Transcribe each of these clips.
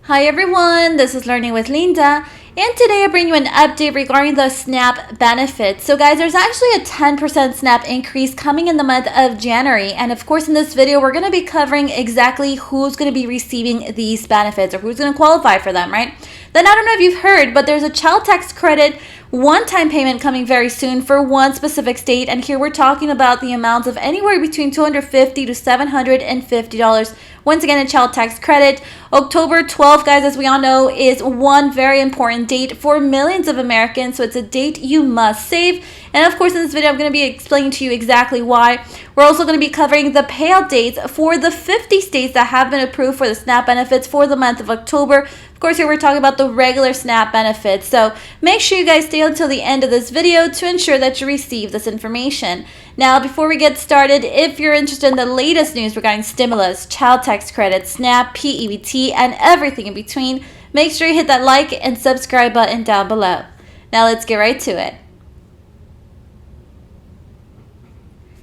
Hi everyone, this is Learning with Linda, and today I bring you an update regarding the SNAP benefits. So guys, there's actually a 10% SNAP increase coming in the month of January, and of course in this video we're going to be covering exactly who's going to be receiving these benefits or who's going to qualify for them, right? Then I don't know if you've heard, but there's a child tax credit one-time payment coming very soon for one specific state, and here we're talking about the amounts of anywhere between $250 to $750. Once again, a child tax credit. October 12th, guys, as we all know, is one very important date for millions of Americans, so it's a date you must save. And of course, in this video, I'm going to be explaining to you exactly why. We're also going to be covering the payout dates for the 50 states that have been approved for the SNAP benefits for the month of October. Of course, here we're talking about the regular SNAP benefits, so make sure you guys stay until the end of this video to ensure that you receive this information. Now, before we get started, if you're interested in the latest news regarding stimulus, child tax credit, SNAP, p-ebt, and everything in between, make sure you hit that like and subscribe button down below. Now let's get right to it.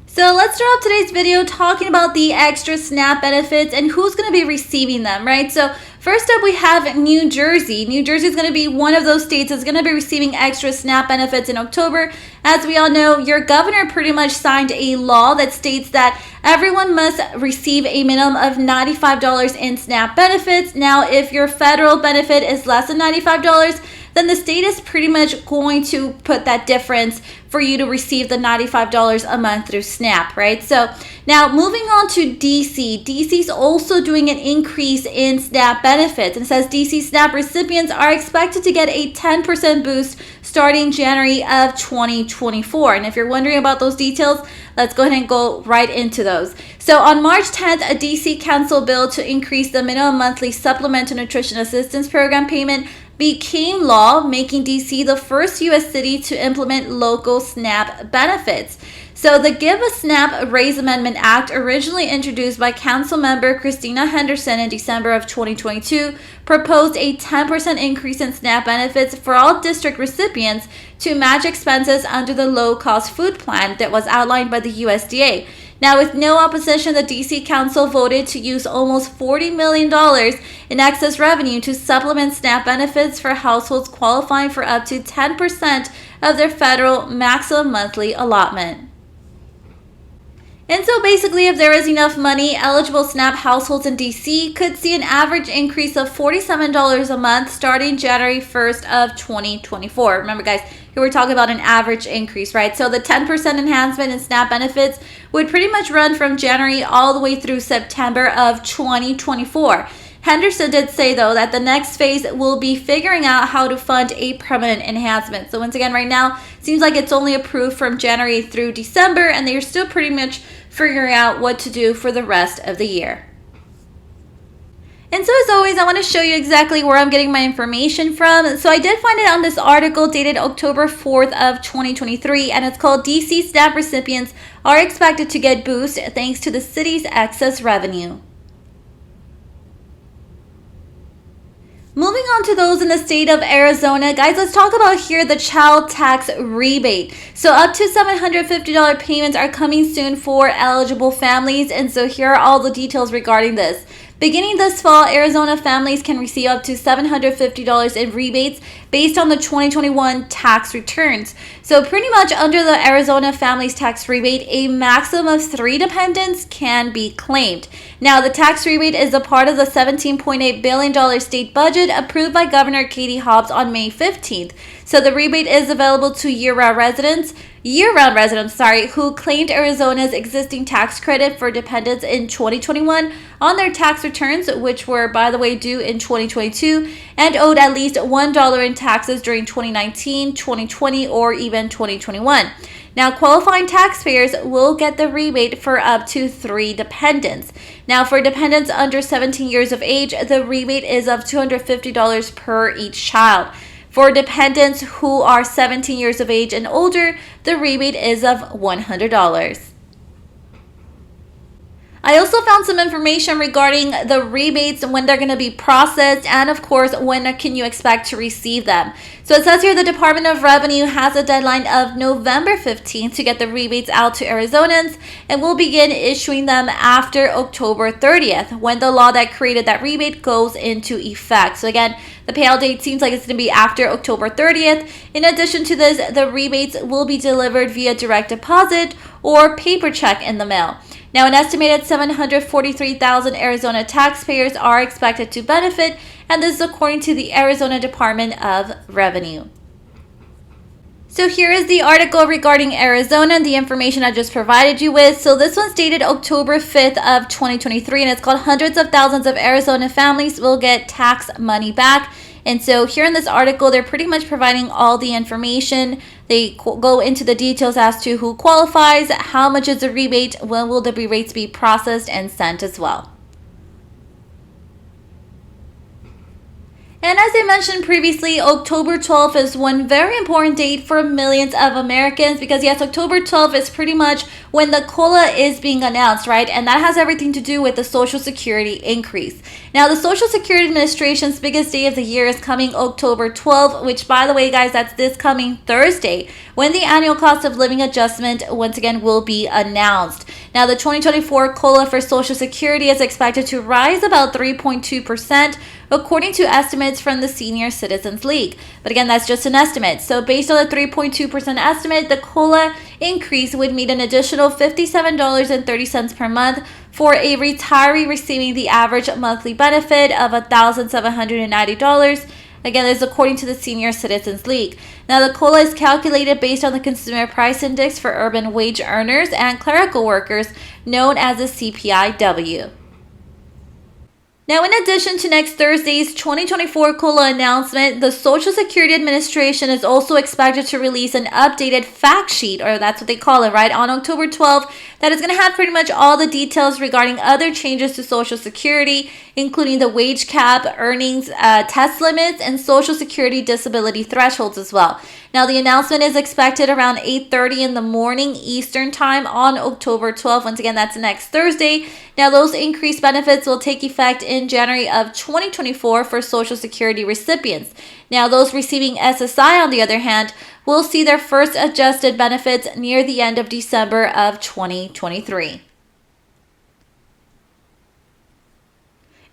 So let's start off today's video talking about the extra SNAP benefits and who's going to be receiving them, right? So first up, we have New Jersey. New Jersey is going to be one of those states that's going to be receiving extra SNAP benefits in October. As we all know, your governor pretty much signed a law that states that everyone must receive a minimum of $95 in SNAP benefits. Now, if your federal benefit is less than $95, then the state is pretty much going to put that difference for you to receive the $95 a month through SNAP, right? So now moving on to DC. DC is also doing an increase in SNAP benefits, and it says DC SNAP recipients are expected to get a 10% boost starting January of 2024. And if you're wondering about those details, let's go ahead and go right into those. So on March 10th, a DC council bill to increase the minimum monthly supplemental nutrition assistance program payment became law, making DC the first U.S. city to implement local SNAP benefits. So the Give a SNAP Raise Amendment Act, originally introduced by Council Member Christina Henderson in December of 2022, proposed a 10% increase in SNAP benefits for all district recipients to match expenses under the low-cost food plan that was outlined by the USDA. Now, with no opposition, the DC Council voted to use almost $40 million in excess revenue to supplement SNAP benefits for households qualifying for up to 10% of their federal maximum monthly allotment. And so basically, if there is enough money, eligible SNAP households in DC could see an average increase of $47 a month starting January 1st of 2024. Remember guys, here we're talking about an average increase, right? So the 10% enhancement in SNAP benefits would pretty much run from January all the way through September of 2024. Henderson did say, though, that the next phase will be figuring out how to fund a permanent enhancement. So once again, right now, it seems like it's only approved from January through December, and they're still pretty much figuring out what to do for the rest of the year. And so as always, I want to show you exactly where I'm getting my information from. So I did find it on this article dated October 4th of 2023, and it's called DC SNAP recipients are expected to get boost thanks to the city's excess revenue. Moving on to those in the state of Arizona, guys, let's talk about here the child tax rebate. So up to $750 payments are coming soon for eligible families, and so here are all the details regarding this. Beginning this fall, Arizona families can receive up to $750 in rebates based on the 2021 tax returns. So pretty much under the Arizona Families Tax Rebate, a maximum of 3 dependents can be claimed. Now, the tax rebate is a part of the $17.8 billion state budget approved by Governor Katie Hobbs on May 15th. So the rebate is available to year-round residents who claimed Arizona's existing tax credit for dependents in 2021 on their tax returns, which were, by the way, due in 2022, and owed at least $1 in taxes during 2019, 2020, or even 2021. Now, qualifying taxpayers will get the rebate for up to 3 dependents. Now, for dependents under 17 years of age, the rebate is of $250 per each child. For dependents who are 17 years of age and older, the rebate is of $100. I also found some information regarding the rebates, when they're going to be processed, and of course, when can you expect to receive them. So it says here the Department of Revenue has a deadline of November 15th to get the rebates out to Arizonans, and will begin issuing them after October 30th, when the law that created that rebate goes into effect. So again, the payout date seems like it's going to be after October 30th. In addition to this, the rebates will be delivered via direct deposit or paper check in the mail. Now, an estimated 743,000 Arizona taxpayers are expected to benefit, and this is according to the Arizona Department of Revenue. So here is the article regarding Arizona, the information I just provided you with. So this one's dated October 5th of 2023, and it's called Hundreds of Thousands of Arizona Families Will Get Tax Money Back. And so here in this article, they're pretty much providing all the information. They go into the details as to who qualifies, how much is the rebate, when will the rebates be processed and sent as well. And as I mentioned previously, October 12th is one very important date for millions of Americans, because yes, October 12th is pretty much when the COLA is being announced, right? And that has everything to do with the Social Security increase. Now, the Social Security Administration's biggest day of the year is coming October 12th, which, by the way, guys, that's this coming Thursday, when the annual cost of living adjustment once again will be announced. Now, the 2024 COLA for Social Security is expected to rise about 3.2%, according to estimates from the Senior Citizens League. But again, that's just an estimate. So based on the 3.2% estimate, the COLA increase would mean an additional $57.30 per month for a retiree receiving the average monthly benefit of $1,790. Again, this is according to the Senior Citizens League. Now, the COLA is calculated based on the Consumer Price Index for urban wage earners and clerical workers, known as the CPIW. Now, in addition to next Thursday's 2024 COLA announcement, the Social Security Administration is also expected to release an updated fact sheet, or that's what they call it, right, on October 12th, that is going to have pretty much all the details regarding other changes to Social Security, including the wage cap, earnings test limits, and Social Security disability thresholds as well. Now, the announcement is expected around 8:30 in the morning Eastern Time on October 12th. Once again, that's next Thursday. Now, those increased benefits will take effect in January of 2024 for Social Security recipients. Now, those receiving SSI, on the other hand, will see their first adjusted benefits near the end of December of 2023.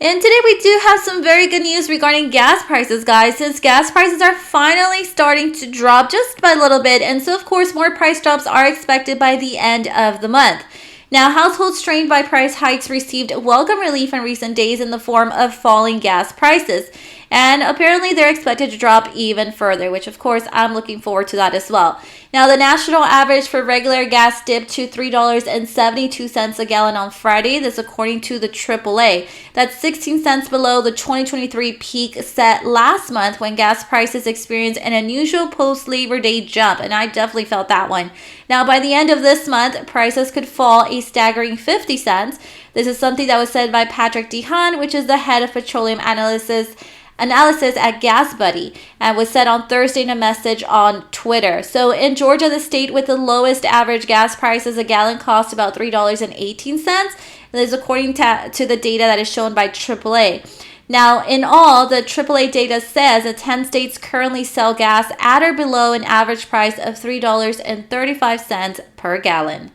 And today we do have some very good news regarding gas prices, guys, since gas prices are finally starting to drop just by a little bit. And so, of course, more price drops are expected by the end of the month. Now, households strained by price hikes received welcome relief in recent days in the form of falling gas prices. And apparently they're expected to drop even further, which of course I'm looking forward to that as well. Now, the national average for regular gas dipped to $3.72 a gallon on Friday. This according to the AAA. That's 16 cents below the 2023 peak set last month, when gas prices experienced an unusual post-Labor Day jump, and I definitely felt that one. Now, by the end of this month, prices could fall a staggering 50 cents. This is something that was said by Patrick DeHaan, which is the head of petroleum analysis at GasBuddy, and was said on Thursday in a message on Twitter. So in Georgia, the state with the lowest average gas prices, a gallon cost about $3.18. This is according to the data that is shown by AAA. Now, in all, the AAA data says that 10 states currently sell gas at or below an average price of $3.35 per gallon.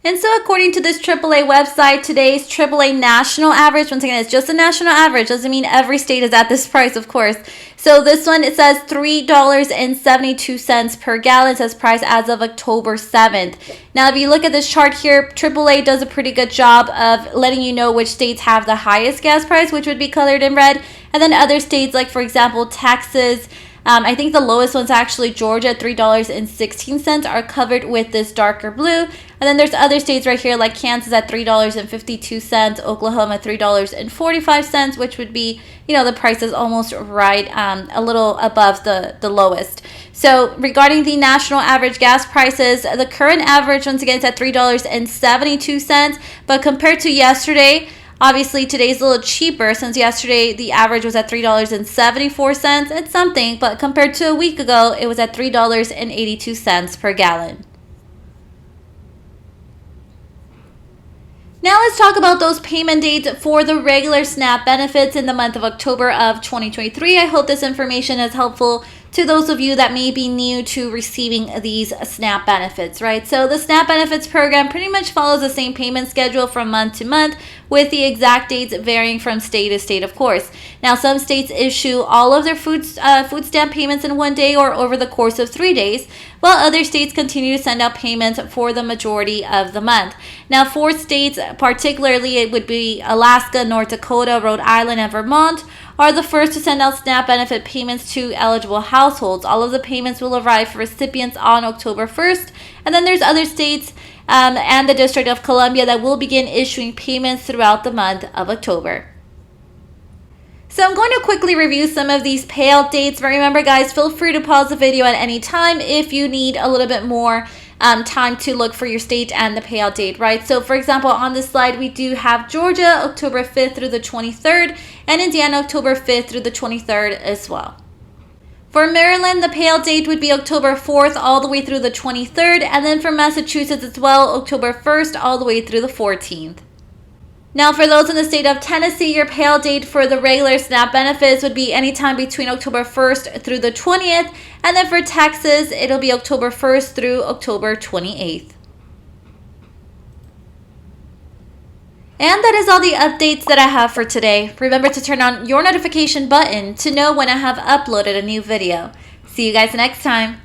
And so according to this AAA website, today's AAA national average, once again, it's just a national average, doesn't mean every state is at this price, of course. So this one, it says $3.72 per gallon, says price as of October 7th. Now, if you look at this chart here, AAA does a pretty good job of letting you know which states have the highest gas price, which would be colored in red. And then other states, like, for example, Texas, I think the lowest one's actually Georgia, $3.16, are covered with this darker blue. And then there's other states right here like Kansas at $3.52, Oklahoma $3.45, which would be, the price is almost right, a little above the lowest. So regarding the national average gas prices, the current average, once again, is at $3.72. But compared to yesterday, obviously, today's a little cheaper since yesterday the average was at $3.74. It's something, but compared to a week ago, it was at $3.82 per gallon. Now let's talk about those payment dates for the regular SNAP benefits in the month of October of 2023. I hope this information is helpful to those of you that may be new to receiving these SNAP benefits, right? So the SNAP benefits program pretty much follows the same payment schedule from month to month, with the exact dates varying from state to state, of course. Now, some states issue all of their food stamp payments in one day or over the course of 3 days, while other states continue to send out payments for the majority of the month. Now, 4 states, particularly it would be Alaska, North Dakota, Rhode Island, and Vermont, are the first to send out SNAP benefit payments to eligible households. All of the payments will arrive for recipients on October 1st. And then there's other states and the District of Columbia that will begin issuing payments throughout the month of October. So I'm going to quickly review some of these payout dates, but remember guys, feel free to pause the video at any time if you need a little bit more time to look for your state and the payout date, right? So for example, on this slide, we do have Georgia, October 5th through the 23rd, and Indiana, October 5th through the 23rd as well. For Maryland, the payout date would be October 4th all the way through the 23rd, and then for Massachusetts as well, October 1st all the way through the 14th. Now, for those in the state of Tennessee, your payout date for the regular SNAP benefits would be anytime between October 1st through the 20th. And then for Texas, it'll be October 1st through October 28th. And that is all the updates that I have for today. Remember to turn on your notification button to know when I have uploaded a new video. See you guys next time.